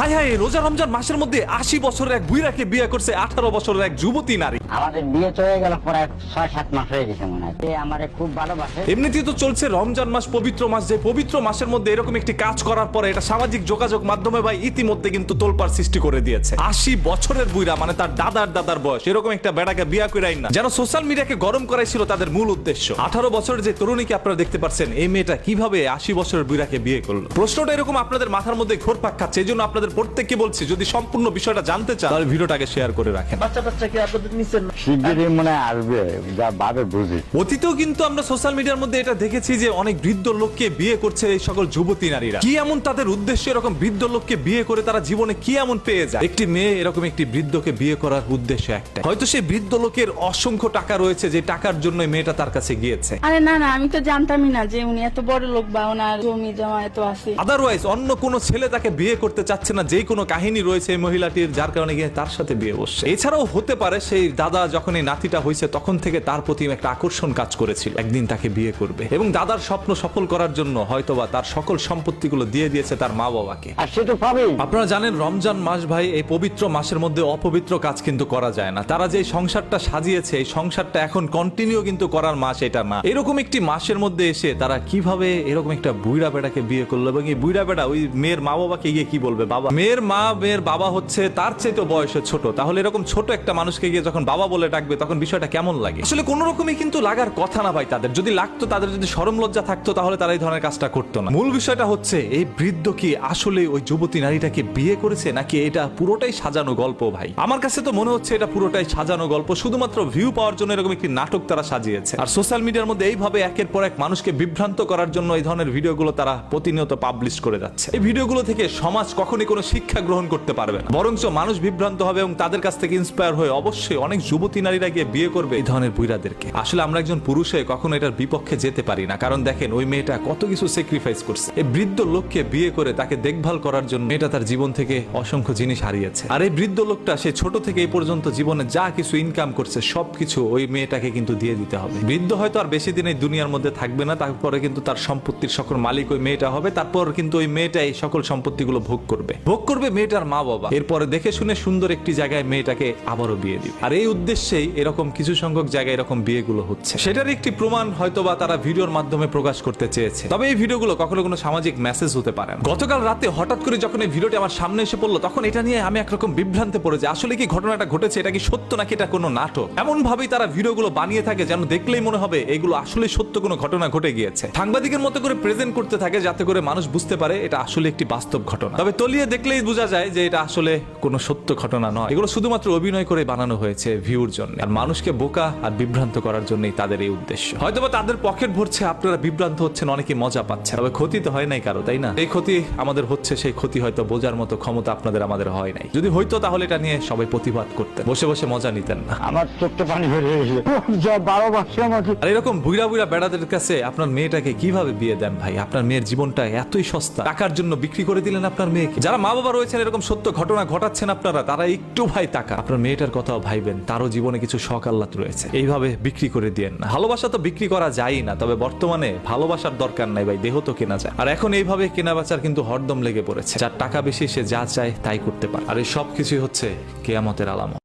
High high, রোজা রমজান মাসের মধ্যে ৮০ বছরের এক বুইরাকে বিয়ে করছে ১৮ বছরের এক যুবতী নারী। আমাদের বিয়ে চলে গেল প্রায় ৬-৭ মাস হয়ে গেছে মনে হয়। আমারে খুব ভালোবাসে। এমনিতেই তো চলছে রমজান মাস, পবিত্র মাস, যে পবিত্র মাসের মধ্যে এরকম একটি কাজ করার পরে এটা সামাজিক যোগাযোগ মাধ্যমে ভাই ইতিমধ্যে কিন্তু তোলপাড় সৃষ্টি করে দিয়েছে। ৮০ বছরের বুইরা, মানে তার দাদার বয়স, এরকম একটা বেড়াকে বিয়ে করাই না যেন সোশ্যাল মিডিয়াকে গরম করাই ছিল তাদের মূল উদ্দেশ্য। ১৮ বছরের যে তরুণীকে আপনারা দেখতে পাচ্ছেন, এই মেয়েটা কিভাবে ৮০ বছরের বুইরাকে বিয়ে করলো? প্রশ্নটা এরকম আপনাদের মাথার মধ্যে ঘুরপাক খাচ্ছে। এই জন্য আপনাদের প্রত্যেককে বলছি, যদি সম্পূর্ণ বিষয়টা জানতে চান তাহলে ভিডিওটাকে শেয়ার করে রাখেন। বাচ্চাকে আপনাদের নিচ্ছেন না? শিগগিরই মনে হয় আসবে, যা ভাবে বুঝি। অতীতেও কিন্তু আমরা সোশ্যাল মিডিয়ার মধ্যে এটা দেখেছি যে অনেক বৃদ্ধ লোককে বিয়ে করছে এই সকল যুবতী নারীরা। কি এমন তাদের উদ্দেশ্য এরকম বৃদ্ধ লোককে বিয়ে করে তারা জীবনে কি এমন পেয়ে যায়? একটি মেয়ে এরকম একটি বৃদ্ধকে বিয়ে করার উদ্দেশ্য একটা, হয়তো সেই বৃদ্ধ লোকের অসংখ্য টাকা রয়েছে যে টাকার জন্য মেয়েটা তার কাছে গিয়েছে। আরে না না, আমি তো জানতামই না যে উনি এত বড় লোক বা ওনার জমি জমা এত আছে। আদারওয়াইজ অন্য কোনো ছেলে তাকে বিয়ে করতে চাচ্ছে না, যেই কোনো কাহিনী রয়েছে এই মহিলাটির, যার কারণে গিয়ে তার সাথে বিয়ে বসছে। এছাড়াও হতে পারে সেই দাদা যখন এই নাতিটা হয়েছে তখন থেকে তার প্রতি একটা আকর্ষণ কাজ করেছিল, একদিন তাকে বিয়ে করবে, এবং দাদার স্বপ্ন সফল করার জন্য হয়তোবা তার সকল সম্পত্তিগুলো দিয়ে দিয়েছে তার মা বাবাকে। আর সে তো পাবেই। আপনারা জানেন রমজান মাস ভাই, এই পবিত্র মাসের মধ্যে অপবিত্র কাজ কিন্তু করা যায় না। তারা যে সংসারটা সাজিয়েছে, এই সংসারটা এখন কন্টিনিউ কিন্তু করার মাস এটা না। এরকম একটি মাসের মধ্যে এসে তারা কিভাবে এরকম একটা বুইড়া বেটাকে বিয়ে করলো, এবং এই বুইড়া বেটা ওই মেয়ের মা বাবাকে গিয়ে কি বলবে? বাবা, মেয়ের মা, মেয়ের বাবা হচ্ছে তার চেয়ে তো বয়সে ছোট, তাহলে এরকম ছোট একটা মানুষকে গিয়ে যখন বাবা বলে ডাকবে তখন বিষয়টা কেমন লাগে? আসলে কোন রকমই কিন্তু লাগার কথা না ভাই তাদের। যদি লাগতো, তাদের যদি শরম লজ্জা থাকতো, তাহলে তারা এই ধরনের কাজটা করতো না। মূল বিষয়টা হচ্ছে এই বৃদ্ধ কি আসলে ওই যুবতী নারীটাকে বিয়ে করেছে, নাকি এটা পুরোটাই সাজানো গল্প? ভাই আমার কাছে তো মনে হচ্ছে এটা পুরোটাই সাজানো গল্প, শুধুমাত্র ভিউ পাওয়ার জন্য এরকম একটি নাটক তারা সাজিয়েছে। আর সোশ্যাল মিডিয়ার মধ্যে এইভাবে একের পর এক মানুষকে বিভ্রান্ত করার জন্য এই ধরনের ভিডিওগুলো তারা প্রতিনিয়ত পাবলিশ করে যাচ্ছে। এই ভিডিওগুলো থেকে সমাজ কখনই কোনো শিক্ষা গ্রহণ করতে পারবে না, বরঞ্চ মানুষ বিভ্রান্ত হবে এবং তাদের কাছ থেকে ইন্সপায়ার হয়ে অবশ্যই অনেক যুবতী নারীরা গিয়ে বিয়ে করবে এই ধরনের বুইড়াদেরকে। আসলে আমরা একজন পুরুষ হয়ে কখনো এটার বিপক্ষে যেতে পারি না, কারণ দেখেন ওই মেয়েটা কত কিছু স্যাক্রিফাইস করছে এই বৃদ্ধ লোককে বিয়ে করে তাকে দেখভাল করার জন্য। মেয়েটা তার জীবন থেকে অসংখ্য জিনিস হারিয়েছে, আর এই বৃদ্ধ লোকটা সে ছোট থেকে এই পর্যন্ত জীবনে যা কিছু ইনকাম করছে সবকিছু ওই মেয়েটাকে কিন্তু দিয়ে দিতে হবে। বৃদ্ধ হয়তো আর বেশি দিন এই দুনিয়ার মধ্যে থাকবে না, তারপরে কিন্তু তার সম্পত্তির সকল মালিক ওই মেয়েটা হবে। তারপর কিন্তু ওই মেয়েটা এই সকল সম্পত্তিগুলো ভোগ করবে মেয়েটার মা বাবা। এরপরে দেখে শুনে সুন্দর একটি জায়গায় মেয়েটাকে আবারও বিয়ে দিবে। আর এই উদ্দেশ্যেই এরকম কিছু সংখ্যক জায়গায় এরকম বিয়েগুলো হচ্ছে। সেটার একটি প্রমাণ হয়তোবা তারা ভিডিওর মাধ্যমে প্রকাশ করতে চেয়েছে, তবে এই ভিডিওগুলো কখনো কোনো সামাজিক মেসেজ হতে পারে না। গতকাল রাতে হঠাৎ করে যখন এই ভিডিওটি আমার সামনে এসে পড়লো, তখন এটা নিয়ে আমি একরকম বিভ্রান্তে পড়ে যাই। আসলে কি ঘটনাটা ঘটেছে, এটা কি সত্য নাকি এটা কোনো নাটক? এমন ভাবেই তারা ভিডিওগুলো বানিয়ে থাকে যেন দেখলেই মনে হবে এগুলো আসলে সত্য কোনো ঘটনা ঘটে গিয়েছে। সাংবাদিকের মতো করে প্রেজেন্ট করতে থাকে যাতে করে মানুষ বুঝতে পারে এটা আসলে একটি বাস্তব ঘটনা। তবে তলিয়ে দেখলেই বোঝা যায় যে এটা আসলে কোনো সত্য ঘটনা নয়। এগুলো শুধুমাত্র অভিনয় করে বানানো হয়েছে ভিউর জন্য, আর মানুষকে বোকা আর বিভ্রান্ত করার জন্যই তাদের এই উদ্দেশ্য। হয়তোবা তাদের পকেট ভরছে, আপনারা বিভ্রান্ত হচ্ছেন, অনেকে মজা পাচ্ছেন, তবে ক্ষতি তো হয় নাই কারো, তাই না? এই ক্ষতি আমাদের হচ্ছে, সেই ক্ষতি হয়তো বোঝার মতো ক্ষমতা আপনাদের আমাদের হয় নাই। যদি হয়তো তাহলে এটা নিয়ে সবাই প্রতিবাদ করতেন, বসে বসে মজা নিতেন না। আমার চোখটা পানি হয়ে গেছে, যা 12 বছর আমাকে। আর এরকম বুইড়া বেড়াদের কাছে আপনার মেয়েটাকে কিভাবে বিয়ে দেন ভাই? আপনার মেয়ের জীবনটা এতই সস্তা, টাকার জন্য বিক্রি করে দিলেন আপনার মেয়েকে। যারা মা বাবা রয়েছেন এরকম সত্য ঘটনা ঘটাচ্ছেন আপনারা, তারা একটু ভাই টাকা, আপনার মেয়েটার কথাও ভাইবেন, তারও জীবনে কিছু শখ আহ্লাদ রয়েছে, এইভাবে বিক্রি করে দিয়েন না। ভালোবাসা তো বিক্রি করা যায় না, তবে বর্তমানে ভালোবাসার দরকার নাই ভাই, দেহ তো কেনা যায়। আর এখন এইভাবে কেনা বেচার কিন্তু হরদম লেগে পড়েছে, যার টাকা বেশি সে যা চায় তাই করতে পারে। আর এই সব কিছুই হচ্ছে কিয়ামতের আলামত।